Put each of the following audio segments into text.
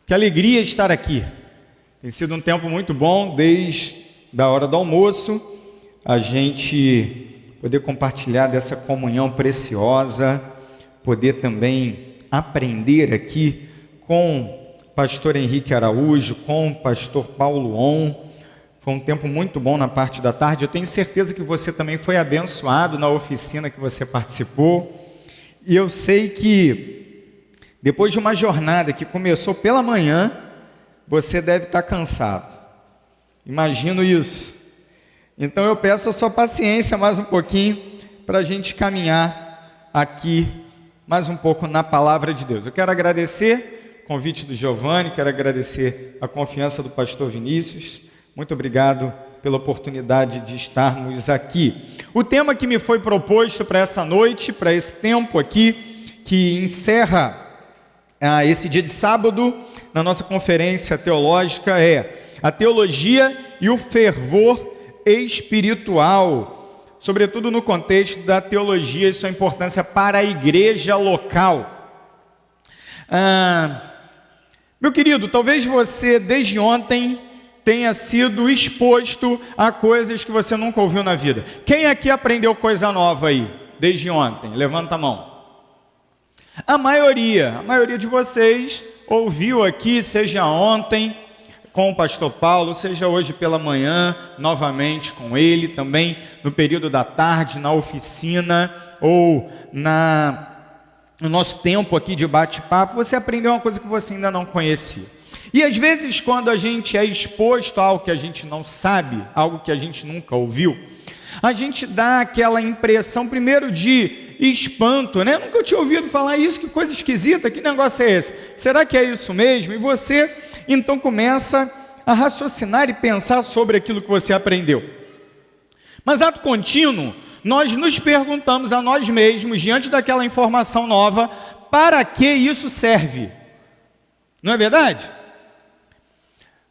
Que alegria estar aqui. Tem sido um tempo muito bom, desde a hora do almoço, a gente poder compartilhar dessa comunhão preciosa, poder também aprender aqui com o pastor Henrique Araújo, com o pastor Paulo On. Foi um tempo muito bom na parte da tarde. Eu tenho certeza que você também foi abençoado na oficina que você participou. E eu sei que depois de uma jornada que começou pela manhã, você deve estar cansado. Imagino isso. Então eu peço a sua paciência mais um pouquinho para a gente caminhar aqui mais um pouco na palavra de Deus. Eu quero agradecer o convite do Giovanni, quero agradecer a confiança do pastor Vinícius. Muito obrigado pela oportunidade de estarmos aqui. O tema que me foi proposto para essa noite, para esse tempo aqui, que encerra esse dia de sábado, na nossa conferência teológica, é a teologia e o fervor espiritual, sobretudo no contexto da teologia e sua importância para a igreja local. Meu querido, talvez você desde ontem tenha sido exposto a coisas que você nunca ouviu na vida. Quem aqui aprendeu coisa nova aí, desde ontem? Levanta a mão. A maioria de vocês ouviu aqui, seja ontem com o pastor Paulo, seja hoje pela manhã, novamente com ele, também no período da tarde, na oficina, ou no nosso tempo aqui de bate-papo, você aprendeu uma coisa que você ainda não conhecia. E às vezes quando a gente é exposto a algo que a gente não sabe, algo que a gente nunca ouviu, a gente dá aquela impressão primeiro de espanto, né? Nunca tinha ouvido falar isso, que coisa esquisita, que negócio é esse? Será que é isso mesmo? E você então começa a raciocinar e pensar sobre aquilo que você aprendeu. Mas ato contínuo, nós nos perguntamos a nós mesmos, diante daquela informação nova, para que isso serve? Não é verdade?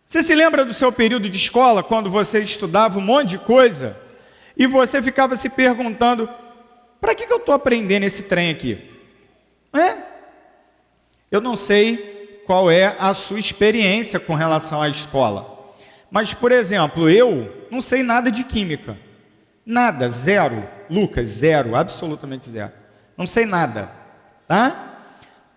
Você se lembra do seu período de escola, quando você estudava um monte de coisa, e você ficava se perguntando, para que eu estou aprendendo esse trem aqui? Eu não sei qual é a sua experiência com relação à escola. Mas, por exemplo, eu não sei nada de química. Nada, zero. Lucas, zero, absolutamente zero. Não sei nada, tá?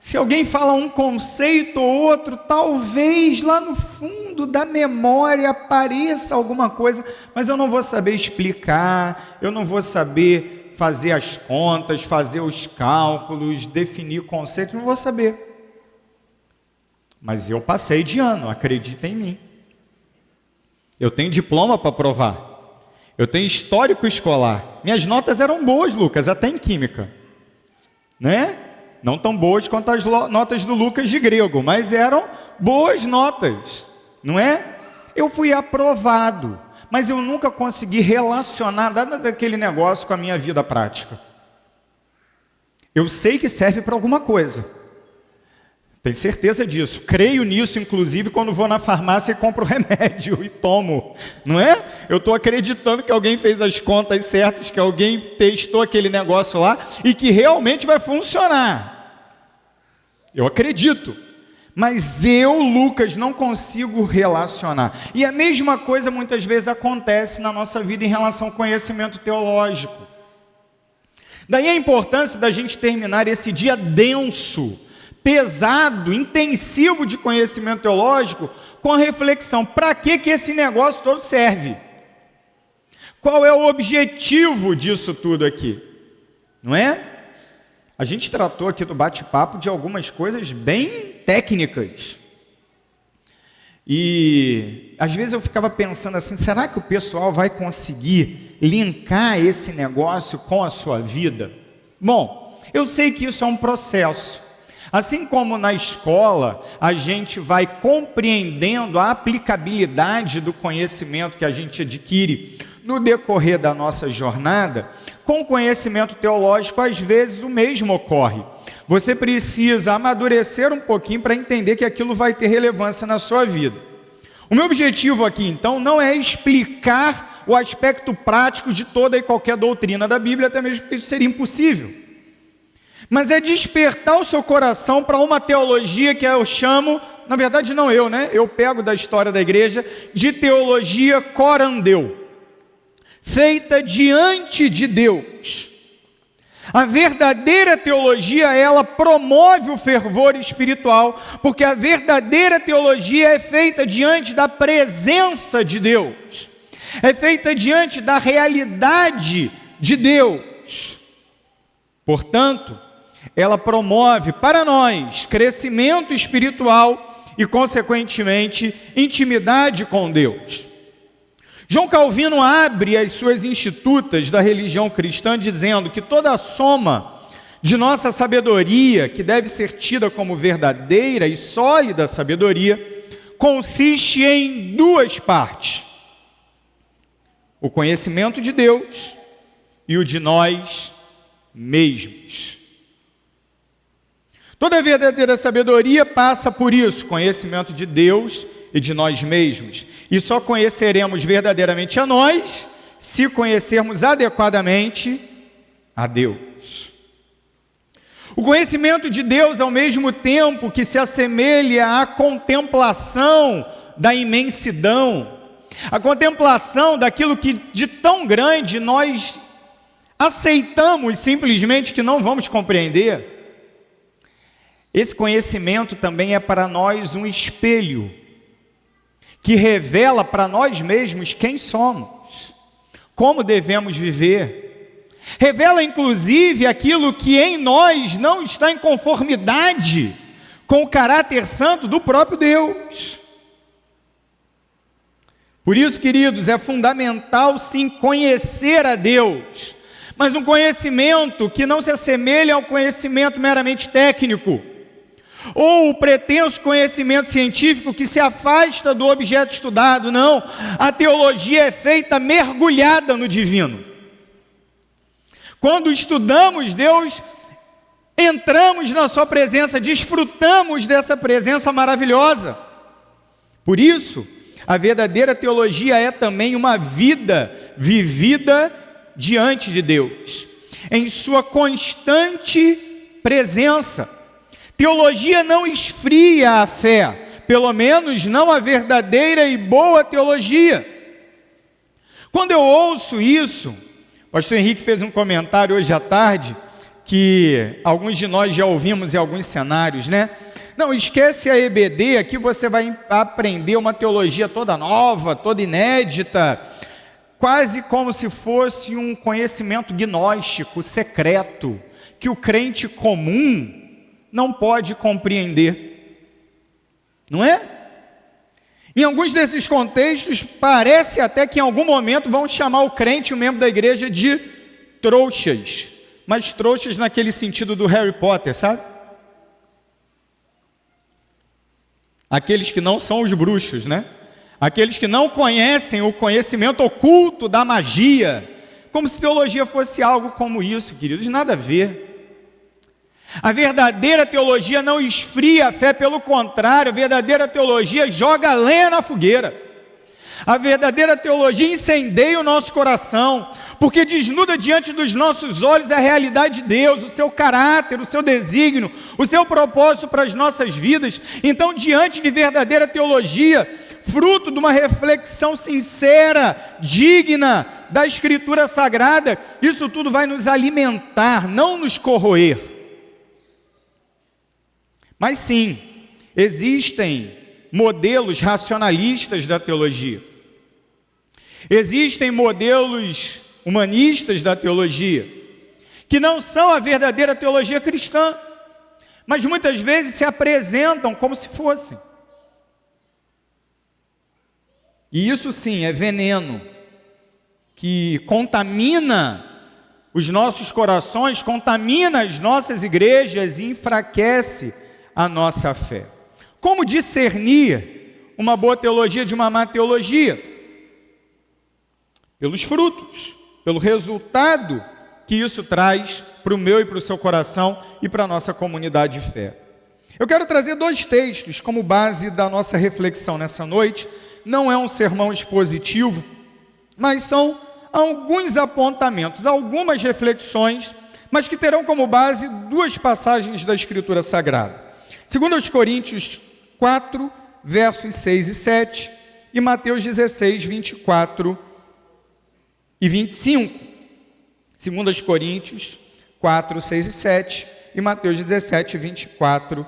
Se alguém fala um conceito ou outro, talvez lá no fundo da memória apareça alguma coisa, mas eu não vou saber explicar, eu não vou saber fazer as contas, fazer os cálculos, definir conceitos, não vou saber. Mas eu passei de ano, acredita em mim. Eu tenho diploma para provar. Eu tenho histórico escolar. Minhas notas eram boas, Lucas, até em química. Né? Não tão boas quanto as notas do Lucas de grego, mas eram boas notas, não é? Eu fui aprovado, mas eu nunca consegui relacionar nada daquele negócio com a minha vida prática. Eu sei que serve para alguma coisa. Tenho certeza disso. Creio nisso, inclusive, quando vou na farmácia e compro remédio e tomo, não é? Eu estou acreditando que alguém fez as contas certas, que alguém testou aquele negócio lá e que realmente vai funcionar. Eu acredito. Mas eu, Lucas, não consigo relacionar. E a mesma coisa muitas vezes acontece na nossa vida em relação ao conhecimento teológico. Daí a importância da gente terminar esse dia denso, pesado, intensivo de conhecimento teológico, com a reflexão, para que esse negócio todo serve? Qual é o objetivo disso tudo aqui? Não é? A gente tratou aqui do bate-papo de algumas coisas bem técnicas. E às vezes eu ficava pensando assim, será que o pessoal vai conseguir linkar esse negócio com a sua vida? Bom, eu sei que isso é um processo. Assim como na escola, a gente vai compreendendo a aplicabilidade do conhecimento que a gente adquire no decorrer da nossa jornada, com conhecimento teológico, às vezes o mesmo ocorre. Você precisa amadurecer um pouquinho para entender que aquilo vai ter relevância na sua vida. O meu objetivo aqui, então, não é explicar o aspecto prático de toda e qualquer doutrina da Bíblia, até mesmo porque isso seria impossível. Mas é despertar o seu coração para uma teologia que eu chamo na verdade não eu, né? Eu pego da história da igreja, de teologia corandeu, feita diante de Deus. A verdadeira teologia, ela promove o fervor espiritual, porque a verdadeira teologia é feita diante da presença de Deus, é feita diante da realidade de Deus. Portanto, ela promove para nós crescimento espiritual e, consequentemente, intimidade com Deus. João Calvino abre as suas institutas da religião cristã dizendo que toda a soma de nossa sabedoria, que deve ser tida como verdadeira e sólida sabedoria, consiste em duas partes: o conhecimento de Deus e o de nós mesmos. Toda verdadeira sabedoria passa por isso, conhecimento de Deus e de nós mesmos. E só conheceremos verdadeiramente a nós se conhecermos adequadamente a Deus. O conhecimento de Deus, ao mesmo tempo que se assemelha à contemplação da imensidão, a contemplação daquilo que de tão grande nós aceitamos simplesmente que não vamos compreender. Esse conhecimento também é para nós um espelho que revela para nós mesmos quem somos, como devemos viver. Revela inclusive aquilo que em nós não está em conformidade com o caráter santo do próprio Deus. Por isso, queridos, é fundamental sim conhecer a Deus, mas um conhecimento que não se assemelha ao conhecimento meramente técnico, ou o pretenso conhecimento científico que se afasta do objeto estudado. Não, a teologia é feita mergulhada no divino. Quando estudamos Deus, entramos na sua presença, desfrutamos dessa presença maravilhosa. Por isso, a verdadeira teologia é também uma vida vivida diante de Deus, em sua constante presença. Teologia não esfria a fé, pelo menos não a verdadeira e boa teologia. Quando eu ouço isso, o pastor Henrique fez um comentário hoje à tarde, que alguns de nós já ouvimos em alguns cenários, né? Não, esquece a EBD, aqui você vai aprender uma teologia toda nova, toda inédita, quase como se fosse um conhecimento gnóstico, secreto, que o crente comum não pode compreender, não é? Em alguns desses contextos, parece até que em algum momento vão chamar o crente, o membro da igreja, de trouxas, mas trouxas naquele sentido do Harry Potter, sabe? Aqueles que não são os bruxos, né? Aqueles que não conhecem o conhecimento oculto da magia, como se teologia fosse algo como isso, queridos, nada a ver. A verdadeira teologia não esfria a fé, pelo contrário, a verdadeira teologia joga lenha na fogueira. A verdadeira teologia incendeia o nosso coração, porque desnuda diante dos nossos olhos a realidade de Deus, o seu caráter, o seu desígnio, o seu propósito para as nossas vidas. Então, diante de verdadeira teologia, fruto de uma reflexão sincera, digna da Escritura Sagrada, isso tudo vai nos alimentar, não nos corroer. Mas sim, existem modelos racionalistas da teologia. Existem modelos humanistas da teologia, que não são a verdadeira teologia cristã, mas muitas vezes se apresentam como se fossem. E isso sim é veneno, que contamina os nossos corações, contamina as nossas igrejas e enfraquece a nossa fé. Como discernir uma boa teologia de uma má teologia? Pelos frutos, pelo resultado que isso traz para o meu e para o seu coração e para a nossa comunidade de fé. Eu quero trazer 2 textos como base da nossa reflexão nessa noite. Não é um sermão expositivo, mas são alguns apontamentos, algumas reflexões, mas que terão como base 2 passagens da Escritura Sagrada. 2 Coríntios 4, versos 6 e 7, e Mateus 16, 24 e 25. 2 Coríntios 4, 6 e 7, e Mateus 17, 24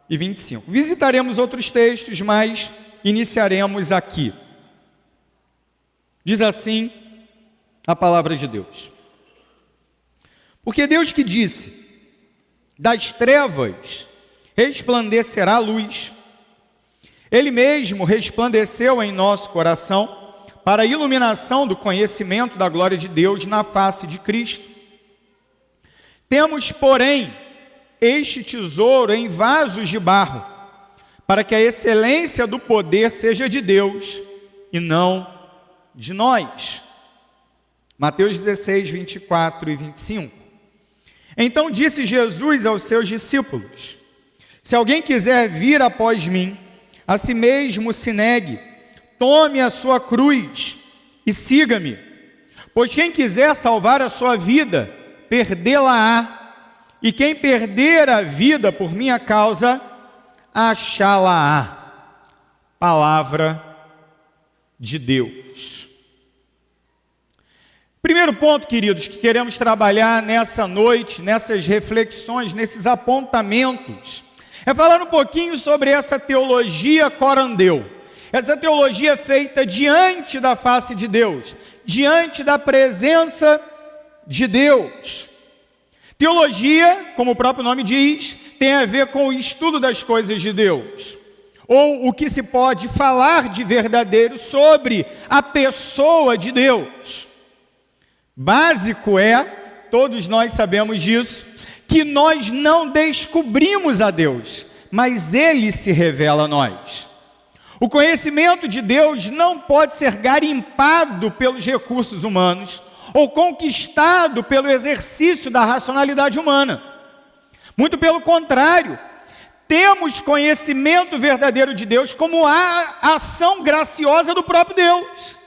e 25. Visitaremos outros textos, mas iniciaremos aqui. Diz assim a palavra de Deus. Porque Deus que disse, das trevas resplandecerá a luz, Ele mesmo resplandeceu em nosso coração para a iluminação do conhecimento da glória de Deus na face de Cristo. Temos, porém, este tesouro em vasos de barro, para que a excelência do poder seja de Deus e não de nós. Mateus 16, 24 e 25. Então disse Jesus aos seus discípulos, se alguém quiser vir após mim, a si mesmo se negue, tome a sua cruz e siga-me. Pois quem quiser salvar a sua vida, perdê-la-á. E quem perder a vida por minha causa, achá-la-á. Palavra de Deus. Primeiro ponto, queridos, que queremos trabalhar nessa noite, nessas reflexões, nesses apontamentos, é falar um pouquinho sobre essa teologia corandeu. Essa teologia feita diante da face de Deus, diante da presença de Deus. Teologia, como o próprio nome diz, tem a ver com o estudo das coisas de Deus, ou o que se pode falar de verdadeiro sobre a pessoa de Deus. Básico é, todos nós sabemos disso, que nós não descobrimos a Deus, mas Ele se revela a nós. O conhecimento de Deus não pode ser garimpado pelos recursos humanos ou conquistado pelo exercício da racionalidade humana. Muito pelo contrário, temos conhecimento verdadeiro de Deus como a ação graciosa do próprio Deus.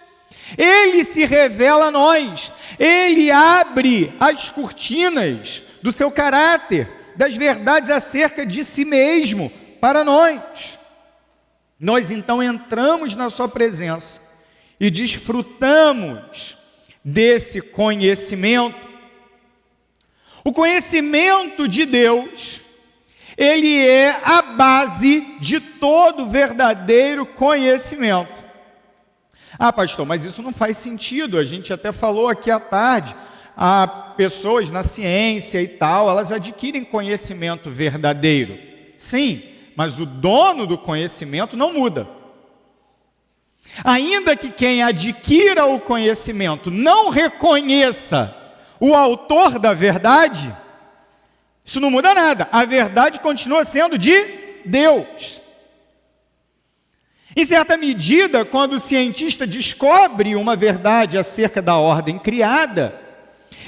Ele se revela a nós, Ele abre as cortinas do seu caráter, das verdades acerca de si mesmo para nós. Nós então entramos na sua presença e desfrutamos desse conhecimento. O conhecimento de Deus, ele é a base de todo verdadeiro conhecimento. Ah, pastor, mas isso não faz sentido, a gente até falou aqui à tarde, há pessoas na ciência e tal, elas adquirem conhecimento verdadeiro. Sim, mas o dono do conhecimento não muda. Ainda que quem adquira o conhecimento não reconheça o autor da verdade, isso não muda nada. A verdade continua sendo de Deus. Em certa medida, quando o cientista descobre uma verdade acerca da ordem criada,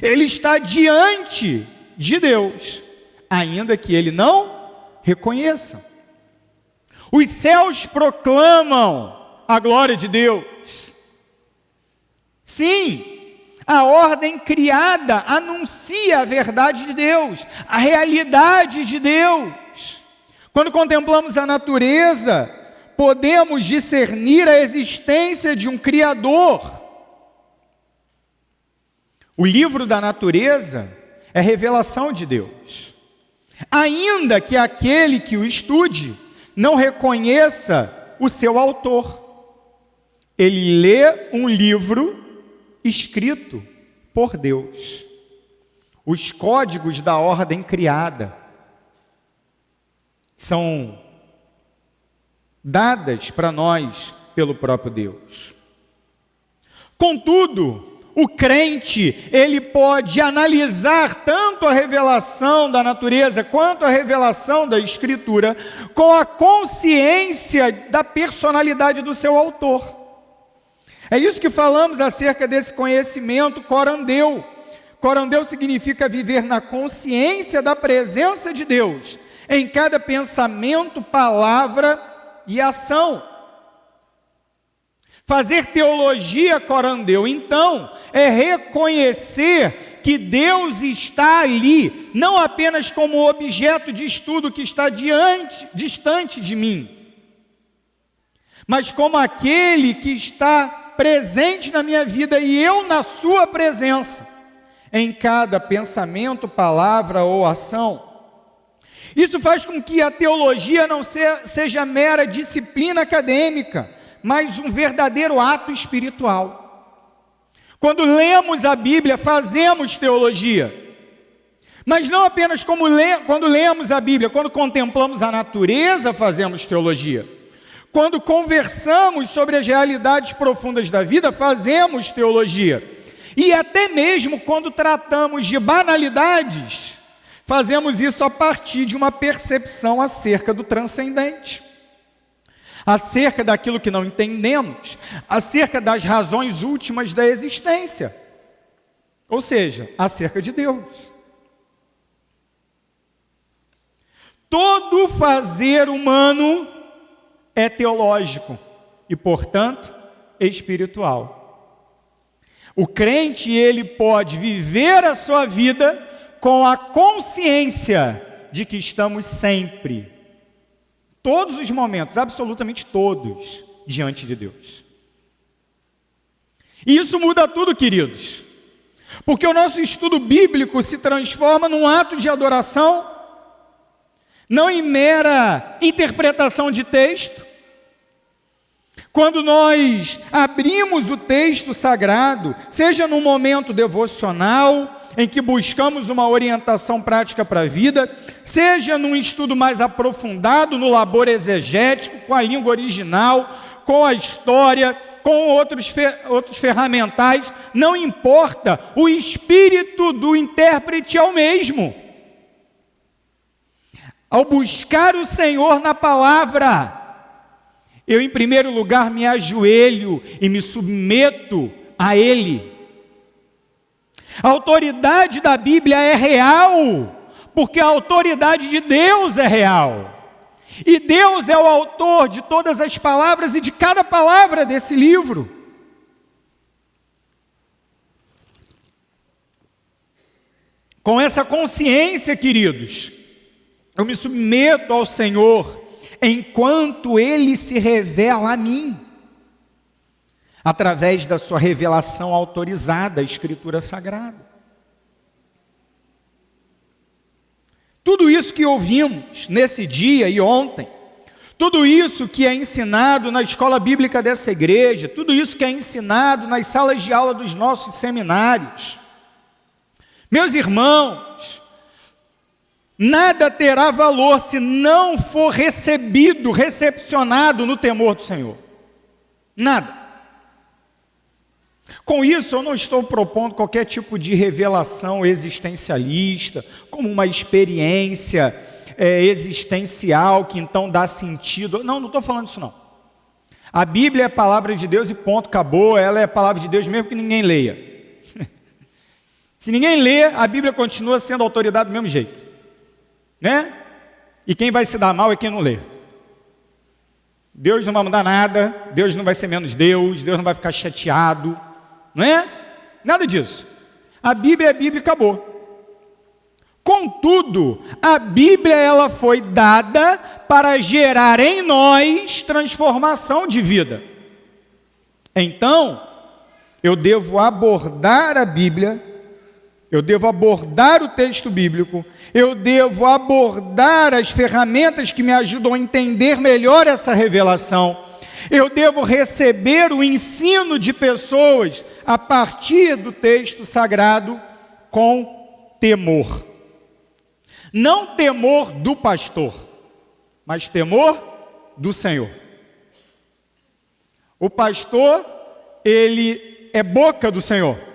ele está diante de Deus, ainda que ele não reconheça. Os céus proclamam a glória de Deus. Sim, a ordem criada anuncia a verdade de Deus, a realidade de Deus. Quando contemplamos a natureza, podemos discernir a existência de um Criador. O livro da natureza é revelação de Deus. Ainda que aquele que o estude não reconheça o seu autor, ele lê um livro escrito por Deus. Os códigos da ordem criada são dadas para nós pelo próprio Deus. Contudo, o crente, ele pode analisar tanto a revelação da natureza quanto a revelação da Escritura com a consciência da personalidade do seu autor. É isso que falamos acerca desse conhecimento corandeu. Corandeu significa viver na consciência da presença de Deus em cada pensamento, palavra e ação. Fazer teologia corandeu, então, é reconhecer que Deus está ali, não apenas como objeto de estudo que está distante de mim, mas como aquele que está presente na minha vida e eu na sua presença, em cada pensamento, palavra ou ação. Isso faz com que a teologia não seja mera disciplina acadêmica, mas um verdadeiro ato espiritual. Quando lemos a Bíblia, fazemos teologia. Mas não apenas quando lemos a Bíblia, quando contemplamos a natureza, fazemos teologia. Quando conversamos sobre as realidades profundas da vida, fazemos teologia. E até mesmo quando tratamos de banalidades, fazemos isso a partir de uma percepção acerca do transcendente, acerca daquilo que não entendemos, acerca das razões últimas da existência, ou seja, acerca de Deus. Todo fazer humano é teológico e, portanto, espiritual. O crente, ele pode viver a sua vida com a consciência de que estamos sempre, todos os momentos, absolutamente todos, diante de Deus. E isso muda tudo, queridos, porque o nosso estudo bíblico se transforma num ato de adoração, não em mera interpretação de texto. Quando nós abrimos o texto sagrado, seja num momento devocional, em que buscamos uma orientação prática para a vida, seja num estudo mais aprofundado, no labor exegético, com a língua original, com a história, com outros ferramentais, não importa, o espírito do intérprete é o mesmo. Ao buscar o Senhor na palavra, eu em primeiro lugar me ajoelho e me submeto a Ele. A autoridade da Bíblia é real, porque a autoridade de Deus é real. E Deus é o autor de todas as palavras e de cada palavra desse livro. Com essa consciência, queridos, eu me submeto ao Senhor enquanto Ele se revela a mim, através da sua revelação autorizada, a Escritura Sagrada. Tudo isso que ouvimos nesse dia e ontem, tudo isso que é ensinado na escola bíblica dessa igreja, tudo isso que é ensinado nas salas de aula dos nossos seminários, meus irmãos, nada terá valor se não for recepcionado no temor do Senhor. Nada. Com isso, eu não estou propondo qualquer tipo de revelação existencialista, como uma experiência existencial que então dá sentido. Não estou falando isso não. A Bíblia é a palavra de Deus e ponto, acabou. Ela é a palavra de Deus mesmo que ninguém leia. Se ninguém lê, a Bíblia continua sendo autoridade do mesmo jeito. Né? E quem vai se dar mal é quem não lê. Deus não vai mudar nada, Deus não vai ser menos Deus, Deus não vai ficar chateado, não é? Nada disso. A Bíblia é a Bíblia e acabou. Contudo, a Bíblia ela foi dada para gerar em nós transformação de vida. Então, eu devo abordar a Bíblia, eu devo abordar o texto bíblico, eu devo abordar as ferramentas que me ajudam a entender melhor essa revelação, eu devo receber o ensino de pessoas a partir do texto sagrado com temor. Não temor do pastor, mas temor do Senhor. O pastor, ele é boca do Senhor.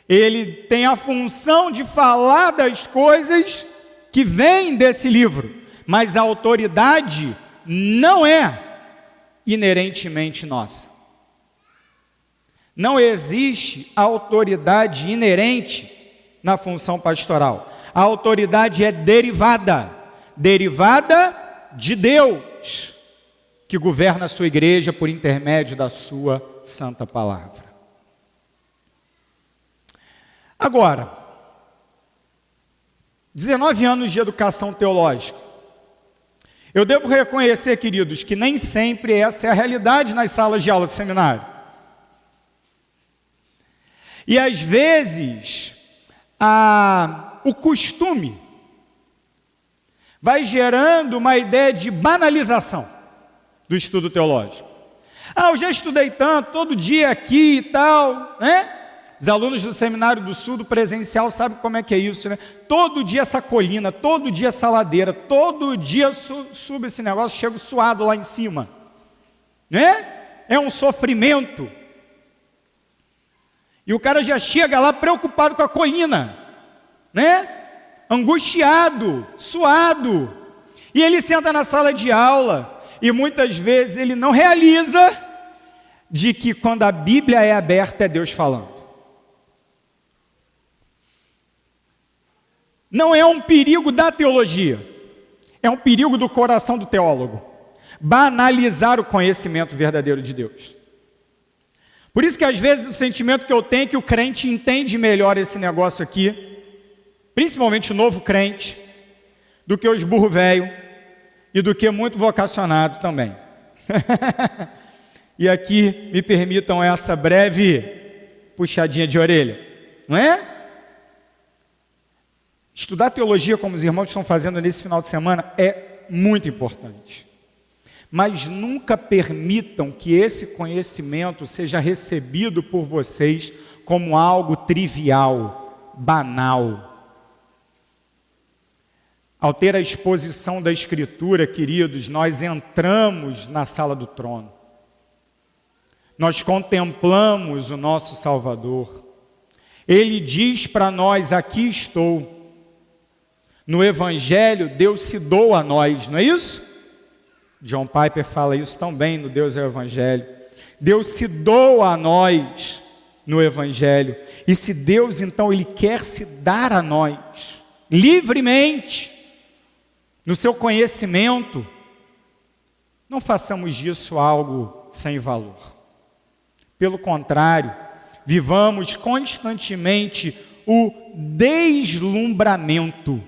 Ele tem a função de falar das coisas que vêm desse livro, mas a autoridade não é inerentemente nossa. Não existe autoridade inerente na função pastoral. A autoridade é derivada de Deus, que governa a sua igreja por intermédio da sua santa palavra. Agora, 19 anos de educação teológica. Eu devo reconhecer, queridos, que nem sempre essa é a realidade nas salas de aula do seminário. E às vezes, o costume vai gerando uma ideia de banalização do estudo teológico. Eu já estudei tanto, todo dia aqui e tal, né? Os alunos do Seminário do Sul, do presencial, sabem como é que é isso, né? Todo dia essa colina, todo dia essa ladeira, todo dia subo esse negócio, chego suado lá em cima, né? É um sofrimento. E o cara já chega lá preocupado com a colina, né? Angustiado, suado. E ele senta na sala de aula e muitas vezes ele não realiza de que quando a Bíblia é aberta é Deus falando. Não é um perigo da teologia, é um perigo do coração do teólogo, banalizar o conhecimento verdadeiro de Deus. Por isso que às vezes o sentimento que eu tenho é que o crente entende melhor esse negócio aqui, principalmente o novo crente, do que os burro velho e do que muito vocacionado também. E aqui me permitam essa breve puxadinha de orelha, não é? Estudar teologia, como os irmãos estão fazendo nesse final de semana, é muito importante. Mas nunca permitam que esse conhecimento seja recebido por vocês como algo trivial, banal. Ao ter a exposição da Escritura, queridos, nós entramos na sala do trono. Nós contemplamos o nosso Salvador. Ele diz para nós, aqui estou. No Evangelho, Deus se doa a nós, não é isso? John Piper fala isso tão bem no Deus é o Evangelho. Deus se doa a nós no Evangelho. E se Deus, então, Ele quer se dar a nós, livremente, no seu conhecimento, não façamos disso algo sem valor. Pelo contrário, vivamos constantemente o deslumbramento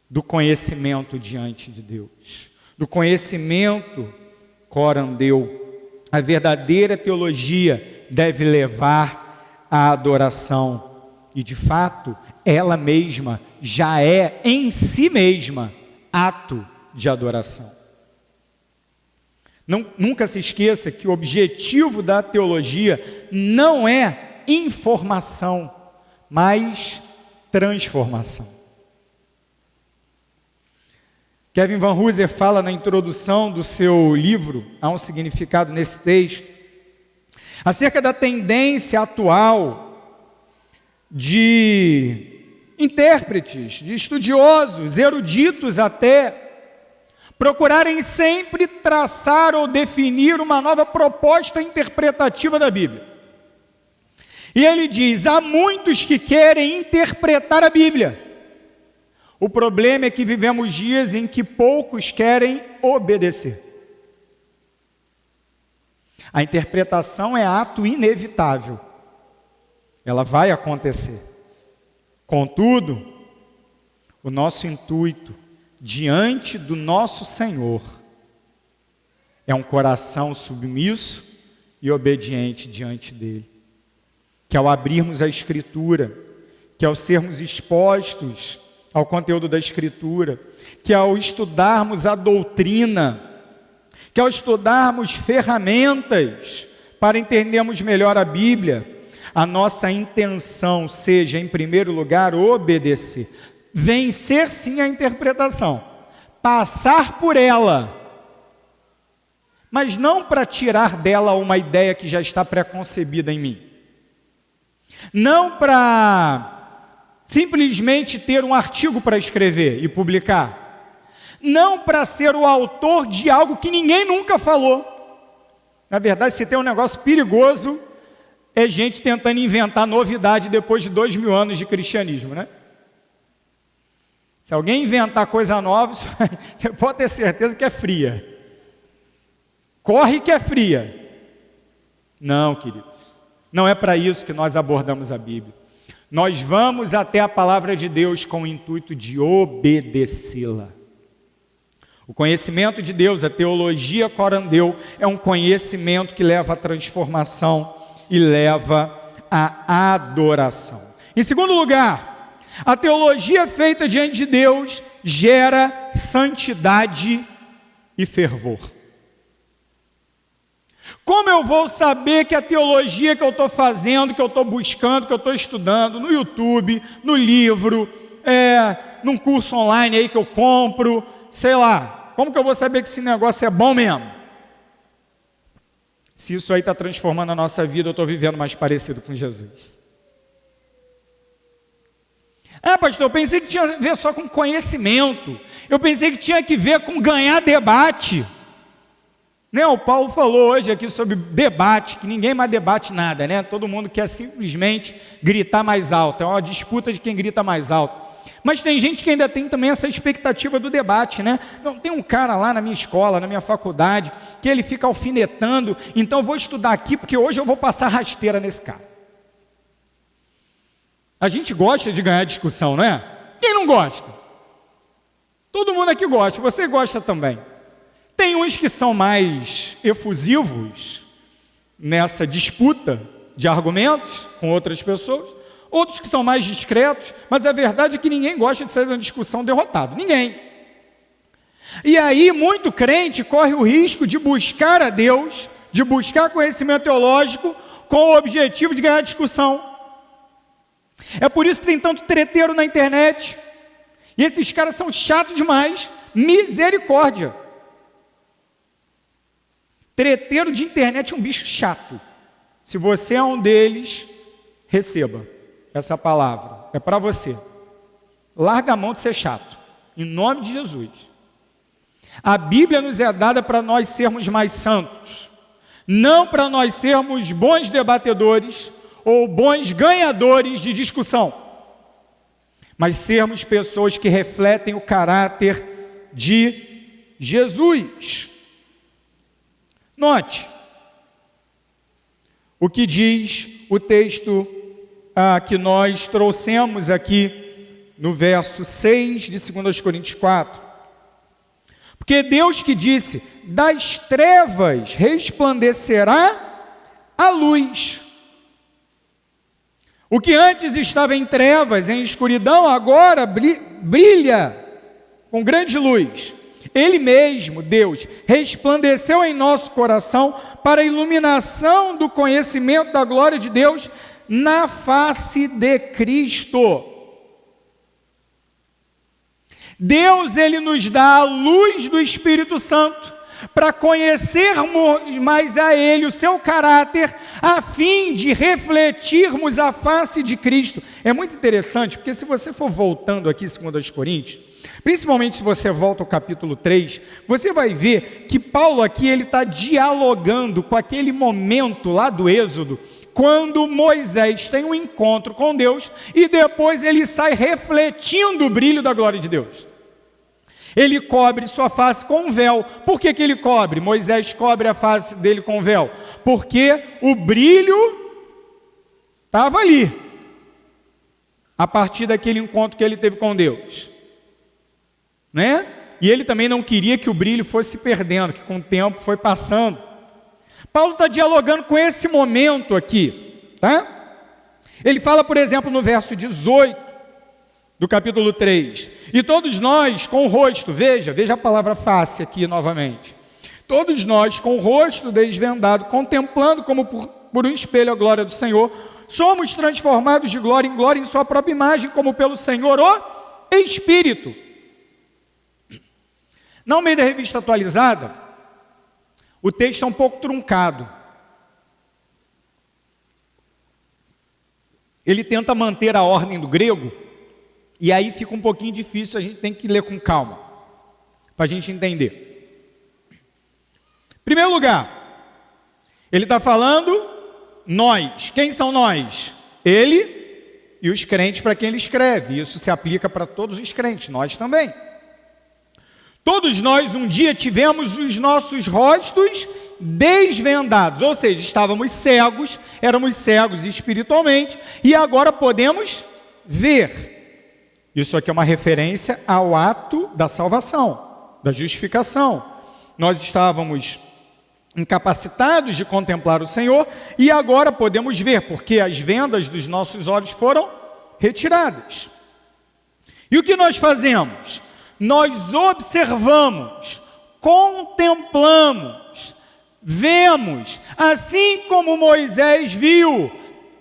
do conhecimento diante de Deus, do conhecimento corandeu. A verdadeira teologia deve levar à adoração, e de fato, ela mesma já é em si mesma ato de adoração. Nunca se esqueça que o objetivo da teologia não é informação, mas transformação. Kevin Van Hooser fala na introdução do seu livro, há um significado nesse texto, acerca da tendência atual de intérpretes, de estudiosos, eruditos até, procurarem sempre traçar ou definir uma nova proposta interpretativa da Bíblia. E ele diz, há muitos que querem interpretar a Bíblia. O problema é que vivemos dias em que poucos querem obedecer. A interpretação é ato inevitável. Ela vai acontecer. Contudo, o nosso intuito diante do nosso Senhor é um coração submisso e obediente diante dele. Que ao abrirmos a Escritura, que ao sermos expostos ao conteúdo da Escritura, que ao estudarmos a doutrina, que ao estudarmos ferramentas para entendermos melhor a Bíblia, a nossa intenção seja, em primeiro lugar, obedecer. Vencer sim a interpretação, passar por ela, mas não para tirar dela uma ideia que já está pré-concebida em mim. Não para simplesmente ter um artigo para escrever e publicar. Não para ser o autor de algo que ninguém nunca falou. Na verdade, se tem um negócio perigoso, é gente tentando inventar novidade depois de 2000 anos de cristianismo, né? Se alguém inventar coisa nova, você pode ter certeza que é fria. Corre que é fria. Não, queridos. Não é para isso que nós abordamos a Bíblia. Nós vamos até a palavra de Deus com o intuito de obedecê-la. O conhecimento de Deus, a teologia corandeu, é um conhecimento que leva à transformação e leva à adoração. Em segundo lugar, a teologia feita diante de Deus gera santidade e fervor. Como eu vou saber que a teologia que eu estou fazendo, que eu estou buscando, que eu estou estudando no YouTube, no livro, num curso online aí que eu compro, sei lá, como que eu vou saber que esse negócio é bom mesmo? Se isso aí está transformando a nossa vida, eu estou vivendo mais parecido com Jesus. Pastor, eu pensei que tinha a ver só com conhecimento, eu pensei que tinha que ver com ganhar debate. Né? O Paulo falou hoje aqui sobre debate, que ninguém mais debate nada, né? Todo mundo quer simplesmente gritar mais alto, é uma disputa de quem grita mais alto. Mas tem gente que ainda tem também essa expectativa do debate, né? Não, tem um cara lá na minha escola, na minha faculdade, que ele fica alfinetando, então eu vou estudar aqui, porque hoje eu vou passar rasteira nesse cara. A gente gosta de ganhar discussão, não é? Quem não gosta? Todo mundo aqui gosta, você gosta também. Tem uns que são mais efusivos nessa disputa de argumentos com outras pessoas, outros que são mais discretos, mas a verdade é que ninguém gosta de sair de uma discussão derrotado, ninguém. E aí muito crente corre o risco de buscar a Deus, de buscar conhecimento teológico com o objetivo de ganhar discussão. É por isso que tem tanto treteiro na internet, e esses caras são chatos demais, misericórdia. Treteiro de internet é um bicho chato. Se você é um deles, receba essa palavra, é para você. Larga a mão de ser chato, em nome de Jesus. A Bíblia nos é dada para nós sermos mais santos, não para nós sermos bons debatedores ou bons ganhadores de discussão, mas sermos pessoas que refletem o caráter de Jesus. Note o que diz o texto que nós trouxemos aqui no verso 6 de 2 Coríntios 4. Porque Deus que disse, das trevas resplandecerá a luz. O que antes estava em trevas, em escuridão, agora brilha com grande luz. Ele mesmo, Deus, resplandeceu em nosso coração para a iluminação do conhecimento da glória de Deus na face de Cristo. Deus, Ele nos dá a luz do Espírito Santo para conhecermos mais a Ele, o seu caráter, a fim de refletirmos a face de Cristo. É muito interessante, porque se você for voltando aqui, 2 Coríntios, principalmente se você volta ao capítulo 3, você vai ver que Paulo aqui ele está dialogando com aquele momento lá do Êxodo, quando Moisés tem um encontro com Deus e depois ele sai refletindo o brilho da glória de Deus. Ele cobre sua face com um véu. Por que ele cobre? Moisés cobre a face dele com um véu. Porque o brilho estava ali, a partir daquele encontro que ele teve com Deus. Né? E ele também não queria que o brilho fosse se perdendo, que com o tempo foi passando. Paulo está dialogando com esse momento aqui, tá? Ele fala, por exemplo, no verso 18 do capítulo 3, e todos nós com o rosto, veja a palavra face aqui novamente, todos nós com o rosto desvendado, contemplando como por um espelho a glória do Senhor, somos transformados de glória em glória em sua própria imagem, como pelo Senhor o Espírito. No meio da revista atualizada, o texto é um pouco truncado. Ele tenta manter a ordem do grego, e aí fica um pouquinho difícil, a gente tem que ler com calma, para a gente entender. Em primeiro lugar, ele está falando nós. Quem são nós? Ele e os crentes para quem ele escreve. Isso se aplica para todos os crentes, nós também. Todos nós um dia tivemos os nossos rostos desvendados, ou seja, estávamos cegos, éramos cegos espiritualmente, e agora podemos ver. Isso aqui é uma referência ao ato da salvação, da justificação. Nós estávamos incapacitados de contemplar o Senhor e agora podemos ver, porque as vendas dos nossos olhos foram retiradas. E o que nós fazemos? Nós observamos, contemplamos, vemos, assim como Moisés viu,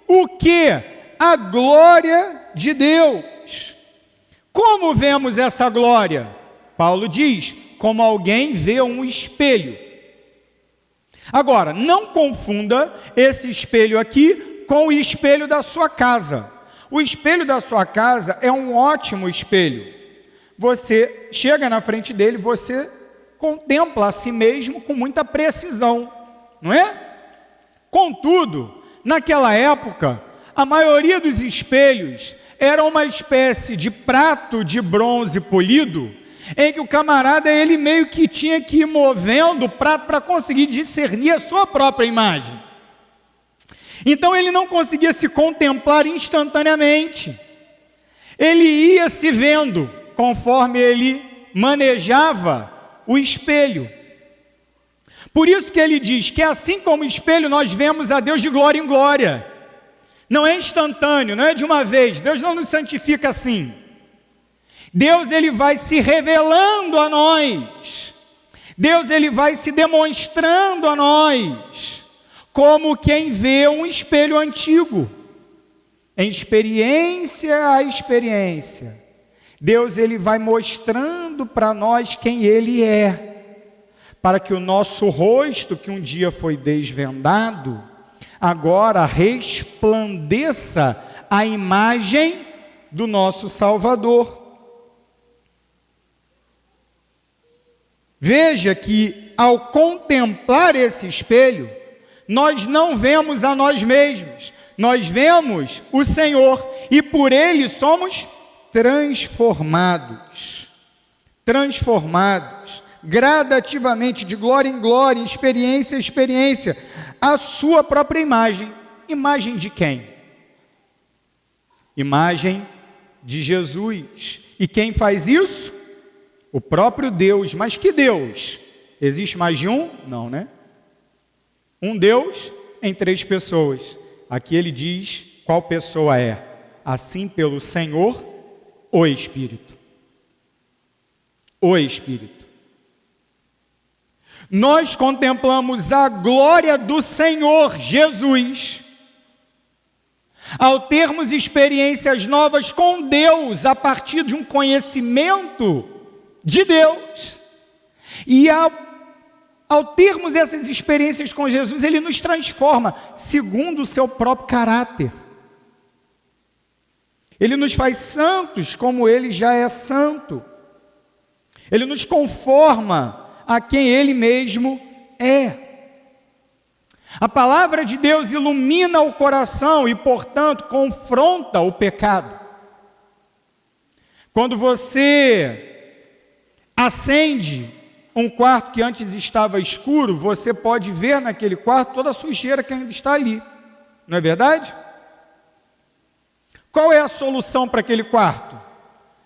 o que? A glória de Deus. Como vemos essa glória? Paulo diz, como alguém vê um espelho. Agora, não confunda esse espelho aqui com o espelho da sua casa. O espelho da sua casa é um ótimo espelho. Você chega na frente dele, você contempla a si mesmo com muita precisão, não é? Contudo, naquela época, a maioria dos espelhos era uma espécie de prato de bronze polido, em que o camarada, ele meio que tinha que ir movendo o prato para conseguir discernir a sua própria imagem. Então ele não conseguia se contemplar instantaneamente. Ele ia se vendo conforme ele manejava o espelho. Por isso que ele diz que assim como o espelho nós vemos a Deus de glória em glória. Não é instantâneo, não é de uma vez. Deus não nos santifica assim. Deus, ele vai se revelando a nós. Deus, ele vai se demonstrando a nós, como quem vê um espelho antigo, em experiência a experiência. Deus, ele vai mostrando para nós quem ele é, para que o nosso rosto, que um dia foi desvendado, agora resplandeça a imagem do nosso Salvador. Veja que ao contemplar esse espelho, nós não vemos a nós mesmos, nós vemos o Senhor e por Ele somos transformados, gradativamente, de glória em glória, experiência em experiência, a sua própria imagem. Imagem de quem? Imagem de Jesus. E quem faz isso? O próprio Deus. Mas que Deus? Existe mais de um? Não, né? Um Deus em três pessoas. Aqui ele diz qual pessoa é. Assim pelo Senhor, o Espírito. O Espírito. Nós contemplamos a glória do Senhor Jesus. Ao termos experiências novas com Deus, a partir de um conhecimento de Deus. E ao termos essas experiências com Jesus, Ele nos transforma segundo o seu próprio caráter. Ele nos faz santos como Ele já é santo. Ele nos conforma a quem Ele mesmo é. A palavra de Deus ilumina o coração e, portanto, confronta o pecado. Quando você acende um quarto que antes estava escuro, você pode ver naquele quarto toda a sujeira que ainda está ali. Não é verdade? Qual é a solução para aquele quarto?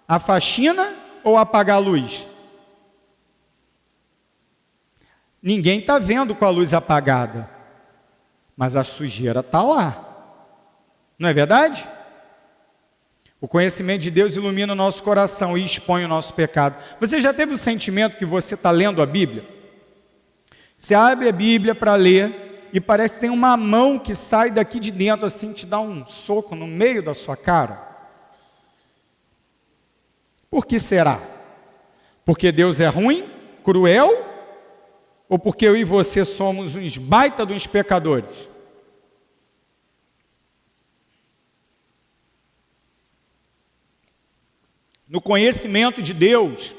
A faxina ou apagar a luz? Ninguém está vendo com a luz apagada, mas a sujeira está lá. Não é verdade? O conhecimento de Deus ilumina o nosso coração e expõe o nosso pecado. Você já teve o sentimento que você está lendo a Bíblia? Você abre a Bíblia para ler e parece que tem uma mão que sai daqui de dentro assim, te dá um soco no meio da sua cara. Por que será? Porque Deus é ruim, cruel? Ou porque eu e você somos uns baita de uns pecadores? No conhecimento de Deus,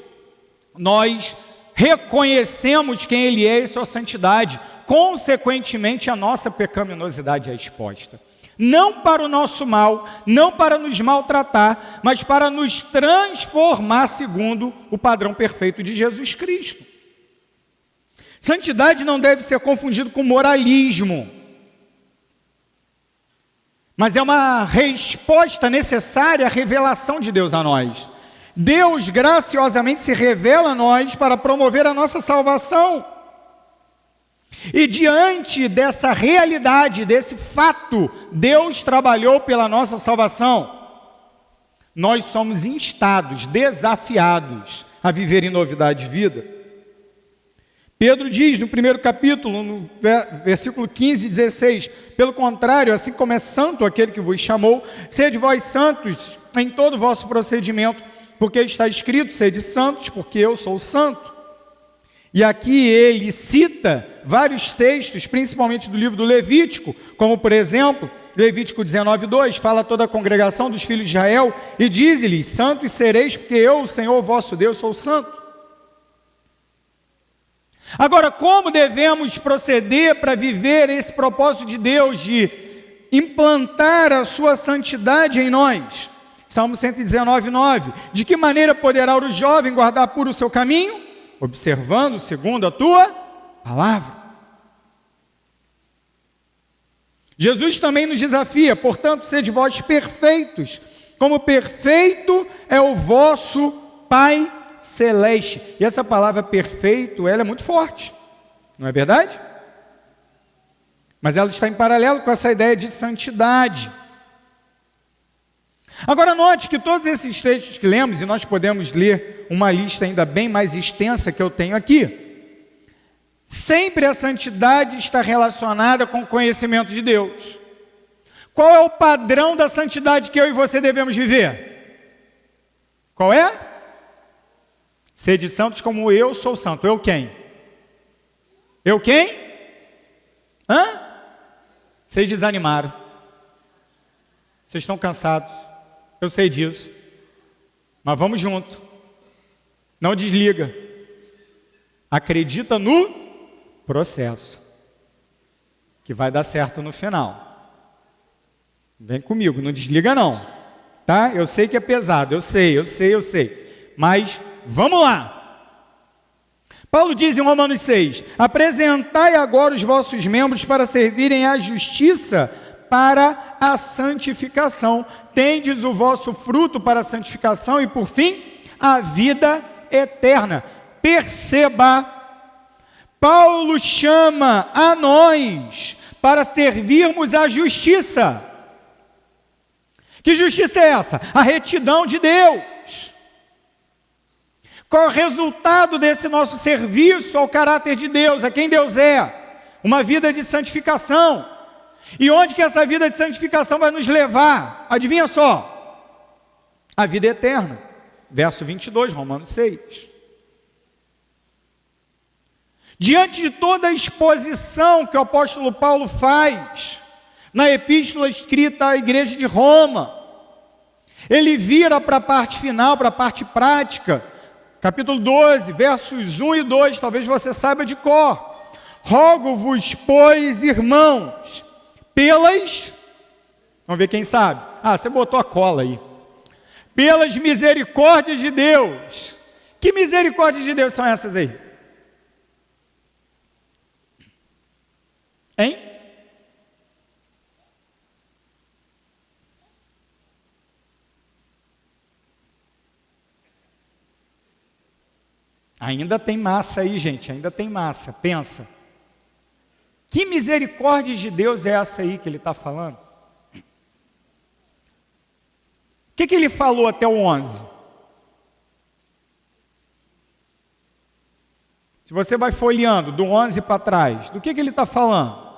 nós reconhecemos quem Ele é e sua santidade. Consequentemente, a nossa pecaminosidade é exposta. Não para o nosso mal, não para nos maltratar, mas para nos transformar segundo o padrão perfeito de Jesus Cristo. Santidade não deve ser confundido com moralismo, mas é uma resposta necessária à revelação de Deus a nós. Deus graciosamente se revela a nós para promover a nossa salvação. E diante dessa realidade, desse fato, Deus trabalhou pela nossa salvação. Nós somos instados, desafiados a viver em novidade de vida. Pedro diz no primeiro capítulo, no versículo 15 e 16, pelo contrário, assim como é santo aquele que vos chamou, sede vós santos em todo o vosso procedimento, porque está escrito, sede santos, porque eu sou santo. E aqui ele cita vários textos, principalmente do livro do Levítico, como por exemplo, Levítico 19:2, fala a toda a congregação dos filhos de Israel, e diz-lhes, santos sereis, porque eu, o Senhor vosso Deus, sou santo. Agora, como devemos proceder para viver esse propósito de Deus, de implantar a sua santidade em nós? Salmo 119:9, de que maneira poderá o jovem guardar puro o seu caminho? Observando segundo a tua palavra. Jesus também nos desafia, portanto, sede vós perfeitos, como perfeito é o vosso Pai Celeste. E essa palavra perfeito, ela é muito forte, não é verdade? Mas ela está em paralelo com essa ideia de santidade. Agora note que todos esses textos que lemos, e nós podemos ler uma lista ainda bem mais extensa que eu tenho aqui, sempre a santidade está relacionada com o conhecimento de Deus. Qual é o padrão da santidade que eu e você devemos viver? Qual é? Sede santos como eu sou santo. Eu quem? Eu quem? Vocês desanimaram. Vocês estão cansados. Eu sei disso. Mas vamos junto. Não desliga. Acredita no processo. Que vai dar certo no final. Vem comigo, não desliga não. Tá? Eu sei que é pesado, eu sei. Mas vamos lá. Paulo diz em Romanos 6, apresentai agora os vossos membros para servirem à justiça para a santificação. Tendes o vosso fruto para a santificação e, por fim, a vida eterna. Perceba, Paulo chama a nós para servirmos à justiça. Que justiça é essa? A retidão de Deus. Qual é o resultado desse nosso serviço ao caráter de Deus, a quem Deus é? Uma vida de santificação. E onde que essa vida de santificação vai nos levar? Adivinha só? A vida eterna. Verso 22, Romanos 6. Diante de toda a exposição que o apóstolo Paulo faz na epístola escrita à igreja de Roma, ele vira para a parte final, para a parte prática, capítulo 12, versos 1 e 2, talvez você saiba de cor. Rogo-vos, pois, irmãos, pelas, vamos ver quem sabe, você botou a cola aí, pelas misericórdias de Deus. Que misericórdias de Deus são essas aí? Hein? Ainda tem massa aí, gente, ainda tem massa, pensa. Que misericórdia de Deus é essa aí que ele está falando? O que ele falou até o 11? Se você vai folheando do 11 para trás, do que ele está falando?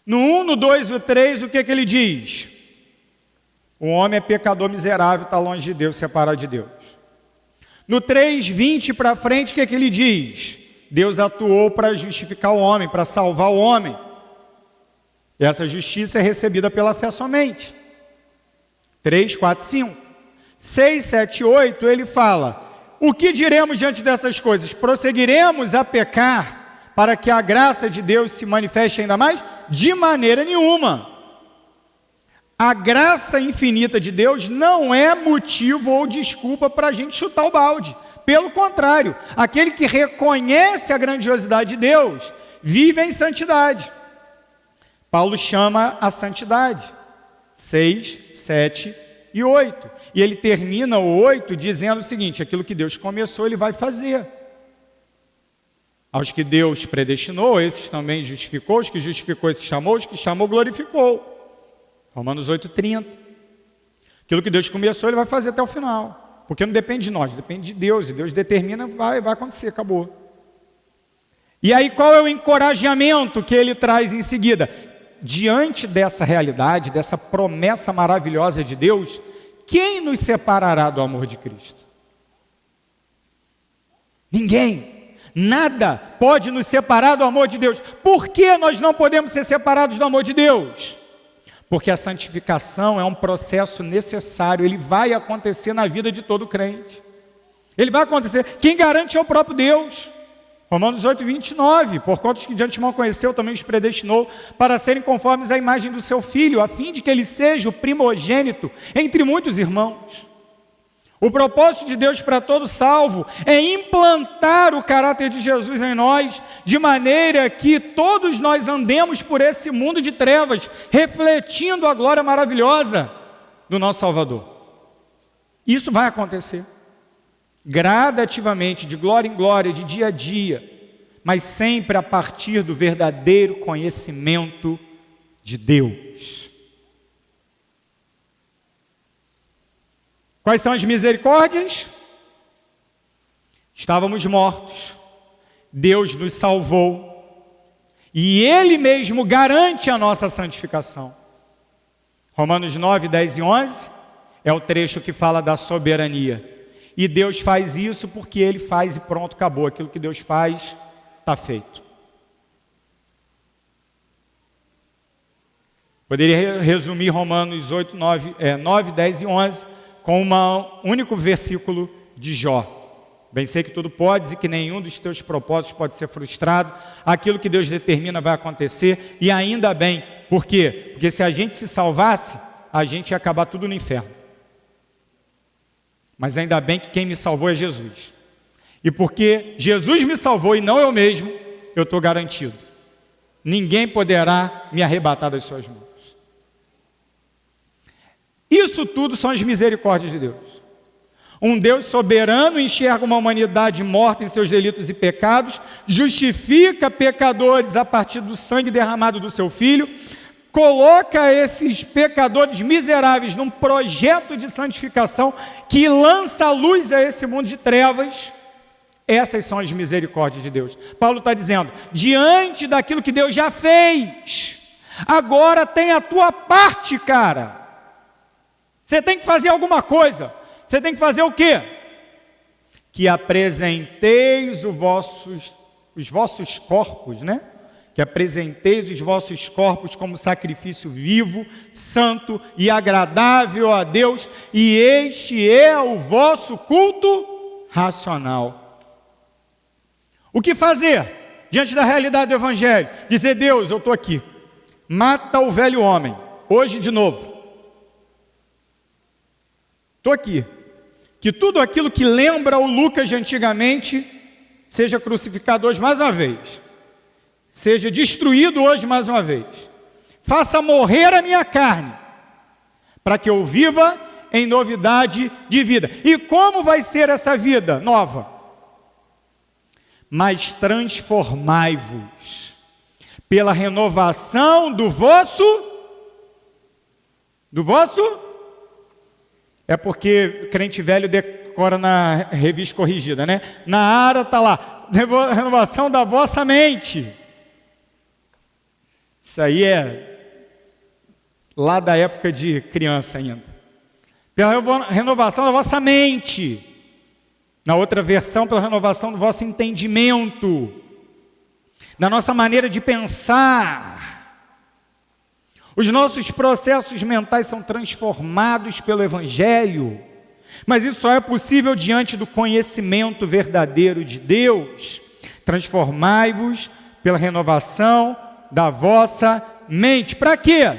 No 1, no 2, no 3, o que ele diz? O homem é pecador miserável, está longe de Deus, separado de Deus. No 3:20 para frente, o que ele diz? Deus atuou para justificar o homem, para salvar o homem. E essa justiça é recebida pela fé somente. 3, 4, 5. 6, 7, 8, ele fala, o que diremos diante dessas coisas? Prosseguiremos a pecar para que a graça de Deus se manifeste ainda mais? De maneira nenhuma. A graça infinita de Deus não é motivo ou desculpa para a gente chutar o balde. Pelo contrário, aquele que reconhece a grandiosidade de Deus, vive em santidade. Paulo chama a santidade. 6, 7 e 8. E ele termina o 8 dizendo o seguinte: aquilo que Deus começou, ele vai fazer. Aos que Deus predestinou, esses também justificou, os que justificou, esses chamou, os que chamou, glorificou. Romanos 8:30. Aquilo que Deus começou, ele vai fazer até o final. Porque não depende de nós, depende de Deus. E Deus determina, vai acontecer, acabou. E aí qual é o encorajamento que ele traz em seguida? Diante dessa realidade, dessa promessa maravilhosa de Deus, quem nos separará do amor de Cristo? Ninguém. Nada pode nos separar do amor de Deus. Por que nós não podemos ser separados do amor de Deus? Porque a santificação é um processo necessário, ele vai acontecer na vida de todo crente. Ele vai acontecer. Quem garante é o próprio Deus. Romanos 8:29, porquanto os que de antemão conheceu, também os predestinou para serem conformes à imagem do seu Filho, a fim de que ele seja o primogênito entre muitos irmãos. O propósito de Deus para todo salvo é implantar o caráter de Jesus em nós, de maneira que todos nós andemos por esse mundo de trevas, refletindo a glória maravilhosa do nosso Salvador. Isso vai acontecer, gradativamente, de glória em glória, de dia a dia, mas sempre a partir do verdadeiro conhecimento de Deus. Quais são as misericórdias? Estávamos mortos, Deus nos salvou, e Ele mesmo garante a nossa santificação. Romanos 9, 10 e 11 é o trecho que fala da soberania. E Deus faz isso porque Ele faz e pronto, acabou. Aquilo que Deus faz, está feito. Poderia resumir Romanos 8, 9, 10 e 11 com um único versículo de Jó. Bem sei que tudo podes e que nenhum dos teus propósitos pode ser frustrado. Aquilo que Deus determina vai acontecer, e ainda bem. Por quê? Porque se a gente se salvasse, a gente ia acabar tudo no inferno. Mas ainda bem que quem me salvou é Jesus. E porque Jesus me salvou e não eu mesmo, eu estou garantido. Ninguém poderá me arrebatar das suas mãos. Isso tudo são as misericórdias de Deus. Um Deus soberano enxerga uma humanidade morta em seus delitos e pecados, justifica pecadores a partir do sangue derramado do seu Filho, coloca esses pecadores miseráveis num projeto de santificação que lança a luz a esse mundo de trevas. Essas são as misericórdias de Deus. Paulo está dizendo, diante daquilo que Deus já fez, agora tem a tua parte, cara. Você tem que fazer alguma coisa. Você tem que fazer o quê? Que apresenteis os vossos corpos, né? Que apresenteis os vossos corpos como sacrifício vivo, santo e agradável a Deus, e este é o vosso culto racional. O que fazer diante da realidade do Evangelho? Dizer, Deus, eu estou aqui, mata o velho homem, hoje de novo. Estou aqui. Que tudo aquilo que lembra o Lucas de antigamente seja crucificado hoje mais uma vez. Seja destruído hoje mais uma vez. Faça morrer a minha carne, para que eu viva em novidade de vida. E como vai ser essa vida nova? Mas transformai-vos pela renovação do vosso... É porque crente velho decora na revista corrigida, né? Na área está lá, renovação da vossa mente. Isso aí é lá da época de criança ainda. Pela renovação da vossa mente. Na outra versão, pela renovação do vosso entendimento. Da nossa maneira de pensar. Os nossos processos mentais são transformados pelo Evangelho, mas isso só é possível diante do conhecimento verdadeiro de Deus. Transformai-vos pela renovação da vossa mente. Para quê?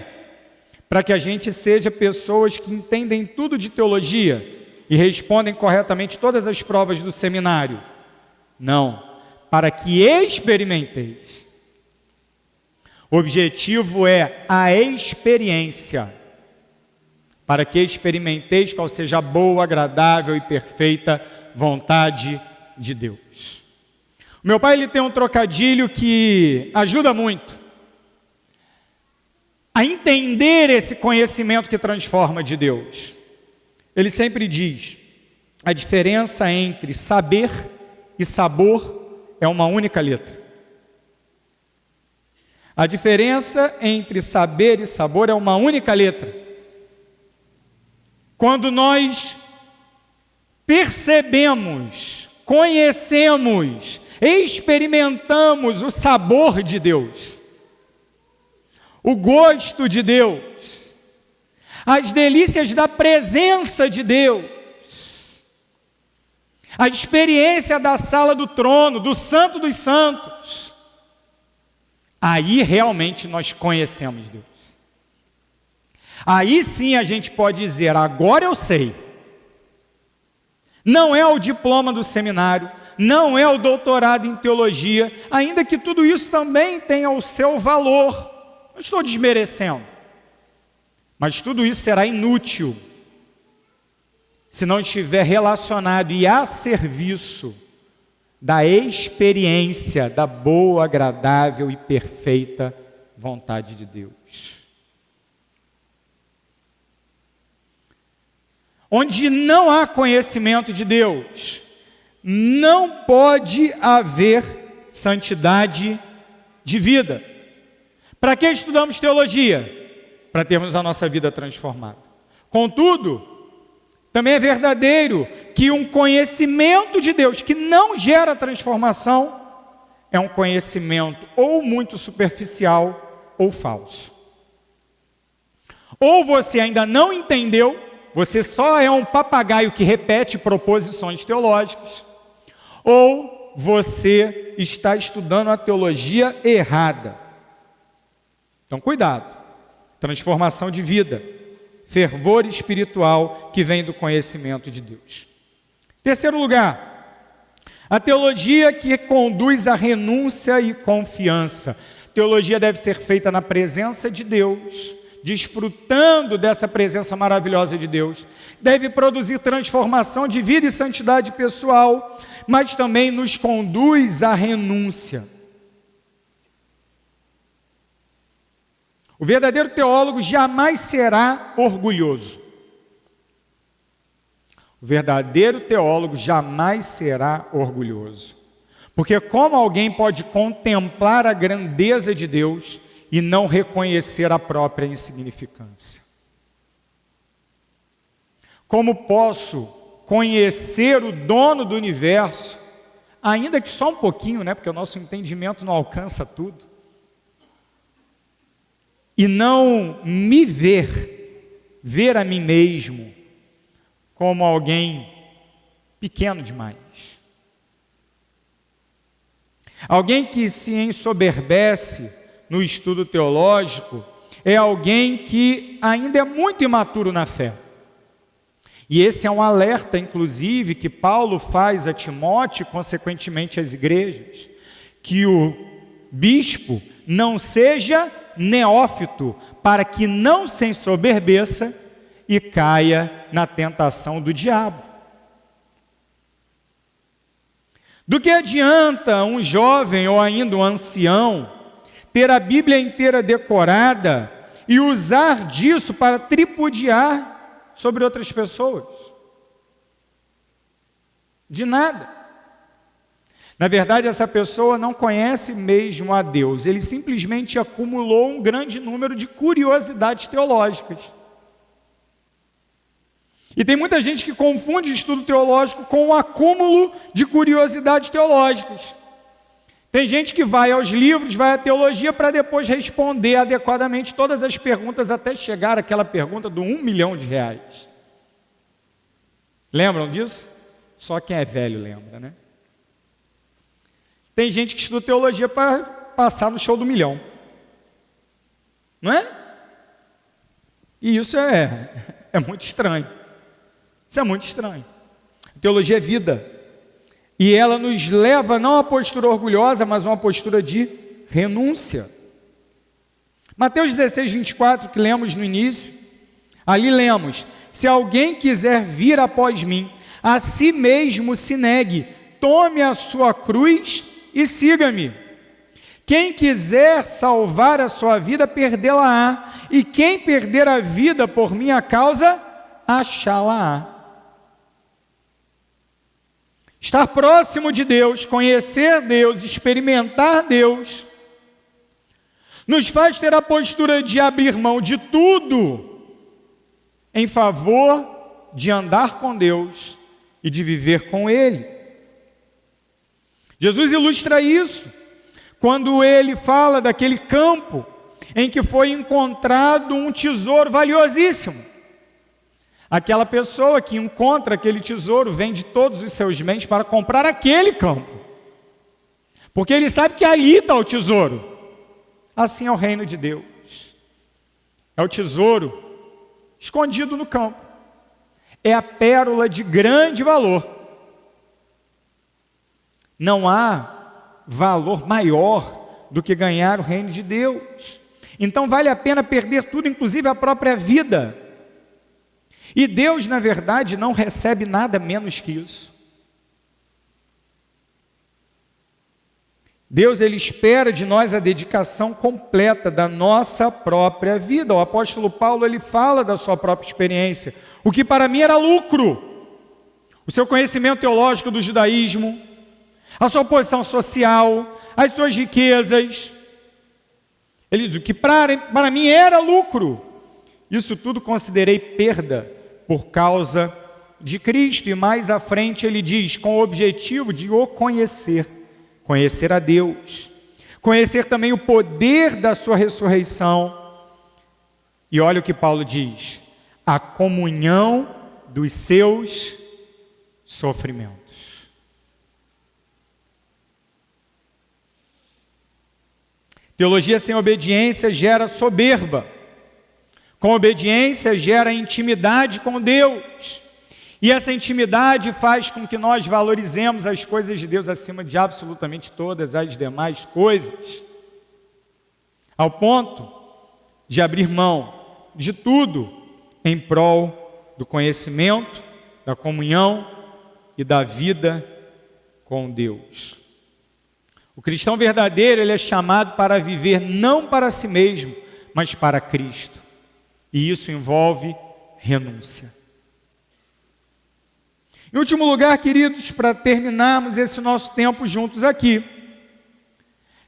Para que a gente seja pessoas que entendem tudo de teologia e respondem corretamente todas as provas do seminário. Não, para que experimenteis. O objetivo é a experiência. para que experimenteis qual seja a boa, agradável e perfeita vontade de Deus. O meu pai, ele tem um trocadilho que ajuda muito a entender esse conhecimento que transforma de Deus. Ele sempre diz: a diferença entre saber e sabor é uma única letra. A diferença entre saber e sabor é uma única letra. Quando nós percebemos, conhecemos, experimentamos o sabor de Deus, o gosto de Deus, as delícias da presença de Deus, a experiência da sala do trono, do Santo dos Santos, aí realmente nós conhecemos Deus. Aí sim a gente pode dizer: agora eu sei. Não é o diploma do seminário, não é o doutorado em teologia, ainda que tudo isso também tenha o seu valor. Não estou desmerecendo, mas tudo isso será inútil se não estiver relacionado e a serviço da experiência da boa, agradável e perfeita vontade de Deus. Onde não há conhecimento de Deus, não pode haver santidade de vida. Para que estudamos teologia? Para termos a nossa vida transformada. Contudo, também é verdadeiro que um conhecimento de Deus que não gera transformação é um conhecimento ou muito superficial ou falso. Ou você ainda não entendeu, você só é um papagaio que repete proposições teológicas, ou você está estudando a teologia errada. Então, cuidado. Transformação de vida, fervor espiritual que vem do conhecimento de Deus. Terceiro lugar, a teologia que conduz à renúncia e confiança. Teologia deve ser feita na presença de Deus, desfrutando dessa presença maravilhosa de Deus. Deve produzir transformação de vida e santidade pessoal, mas também nos conduz à renúncia. O verdadeiro teólogo jamais será orgulhoso. O verdadeiro teólogo jamais será orgulhoso. Porque como alguém pode contemplar a grandeza de Deus e não reconhecer a própria insignificância? Como posso conhecer o dono do universo, ainda que só um pouquinho, né? Porque o nosso entendimento não alcança tudo, e não me ver a mim mesmo como alguém pequeno demais? Alguém que se ensoberbece no estudo teológico é alguém que ainda é muito imaturo na fé. E esse é um alerta, inclusive, que Paulo faz a Timóteo, consequentemente às igrejas, que o bispo não seja neófito, para que não se ensoberbeça e caia na tentação do diabo. Do que adianta um jovem ou ainda um ancião ter a Bíblia inteira decorada e usar disso para tripudiar sobre outras pessoas? De nada. Na verdade, essa pessoa não conhece mesmo a Deus, ele simplesmente acumulou um grande número de curiosidades teológicas. E tem muita gente que confunde estudo teológico com o acúmulo de curiosidades teológicas. Tem gente que vai aos livros, vai à teologia para depois responder adequadamente todas as perguntas até chegar àquela pergunta do 1 milhão de reais. Lembram disso? Só quem é velho lembra, né? Tem gente que estuda teologia para passar no show do milhão. Não é? E isso é muito estranho. Isso é muito estranho. A teologia é vida. E ela nos leva não a uma postura orgulhosa, mas a uma postura de renúncia. Mateus 16, 24, que lemos no início, Ali lemos: se alguém quiser vir após mim, a si mesmo se negue, tome a sua cruz e siga-me. Quem quiser salvar a sua vida, perdê-la-á, e quem perder a vida por minha causa, achá-la-á. Estar próximo de Deus, conhecer Deus, experimentar Deus, nos faz ter a postura de abrir mão de tudo em favor de andar com Deus e de viver com Ele. Jesus ilustra isso quando ele fala daquele campo em que foi encontrado um tesouro valiosíssimo. Aquela pessoa que encontra aquele tesouro vende todos os seus bens para comprar aquele campo, porque ele sabe que ali está o tesouro. Assim é o reino de Deus. É o tesouro escondido no campo. É a pérola de grande valor. Não há valor maior do que ganhar o reino de Deus. Então vale a pena perder tudo, inclusive a própria vida. E Deus, na verdade, não recebe nada menos que isso. Deus, ele espera de nós a dedicação completa da nossa própria vida. O apóstolo Paulo, ele fala da sua própria experiência. O que para mim era lucro, o seu conhecimento teológico do judaísmo, a sua posição social, as suas riquezas. Ele diz: o que para mim era lucro, isso tudo considerei perda por causa de Cristo. E mais à frente ele diz: com o objetivo de o conhecer a Deus, conhecer também o poder da sua ressurreição. E olha o que Paulo diz: a comunhão dos seus sofrimentos. Teologia sem obediência gera soberba. Com obediência gera intimidade com Deus. E essa intimidade faz com que nós valorizemos as coisas de Deus acima de absolutamente todas as demais coisas, ao ponto de abrir mão de tudo em prol do conhecimento, da comunhão e da vida com Deus. O cristão verdadeiro, ele é chamado para viver não para si mesmo, mas para Cristo. E isso envolve renúncia. Em último lugar, queridos, para terminarmos esse nosso tempo juntos aqui,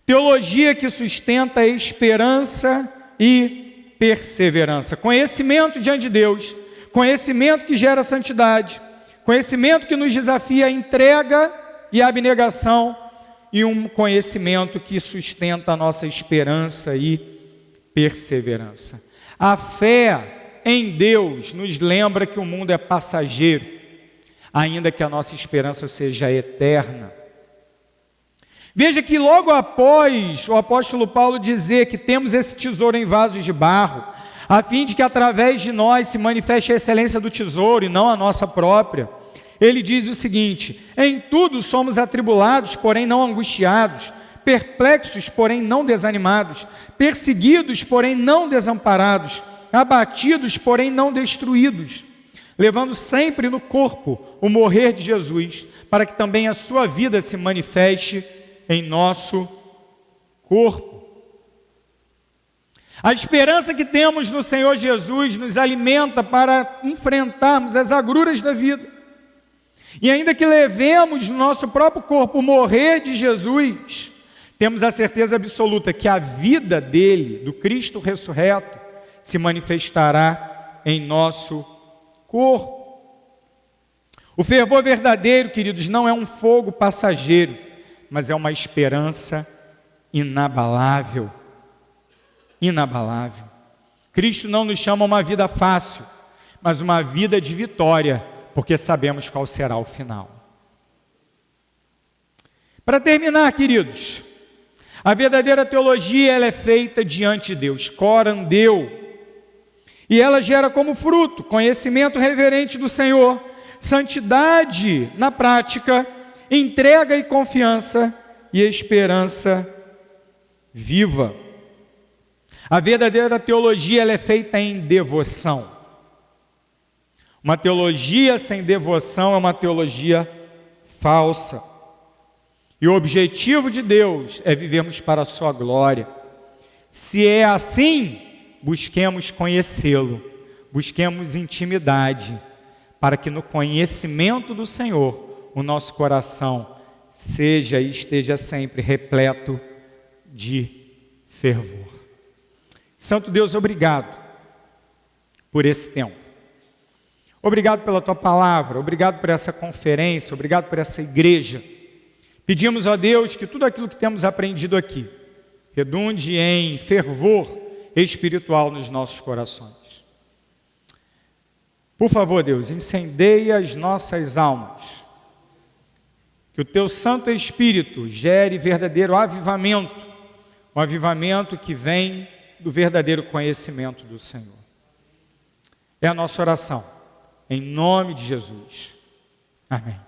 teologia que sustenta a esperança e perseverança. Conhecimento diante de Deus, conhecimento que gera santidade, conhecimento que nos desafia a entrega e a abnegação, e um conhecimento que sustenta a nossa esperança e perseverança. A fé em Deus nos lembra que o mundo é passageiro, ainda que a nossa esperança seja eterna. Veja que logo após o apóstolo Paulo dizer que temos esse tesouro em vasos de barro, a fim de que através de nós se manifeste a excelência do tesouro e não a nossa própria, ele diz o seguinte: em tudo somos atribulados, porém não angustiados, perplexos, porém não desanimados, perseguidos, porém não desamparados, abatidos, porém não destruídos, levando sempre no corpo o morrer de Jesus, para que também a sua vida se manifeste em nosso corpo. A esperança que temos no Senhor Jesus nos alimenta para enfrentarmos as agruras da vida. E ainda que levemos no nosso próprio corpo o morrer de Jesus, temos a certeza absoluta que a vida dele, do Cristo ressurreto, se manifestará em nosso corpo. O fervor verdadeiro, queridos, não é um fogo passageiro, mas é uma esperança inabalável. Inabalável. Cristo não nos chama a uma vida fácil, mas uma vida de vitória, porque sabemos qual será o final. Para terminar, queridos, a verdadeira teologia, ela é feita diante de Deus, coram Deus, e ela gera como fruto conhecimento reverente do Senhor, santidade na prática, entrega e confiança e esperança viva. A verdadeira teologia, ela é feita em devoção. Uma teologia sem devoção é uma teologia falsa. E o objetivo de Deus é vivermos para a sua glória. Se é assim, busquemos conhecê-lo, busquemos intimidade, para que no conhecimento do Senhor, o nosso coração seja e esteja sempre repleto de fervor. Santo Deus, obrigado por esse tempo. Obrigado pela tua palavra, obrigado por essa conferência, obrigado por essa igreja. Pedimos a Deus que tudo aquilo que temos aprendido aqui redunde em fervor espiritual nos nossos corações. Por favor, Deus, incendeia as nossas almas. Que o teu Santo Espírito gere verdadeiro avivamento, um avivamento que vem do verdadeiro conhecimento do Senhor. É a nossa oração, em nome de Jesus. Amém.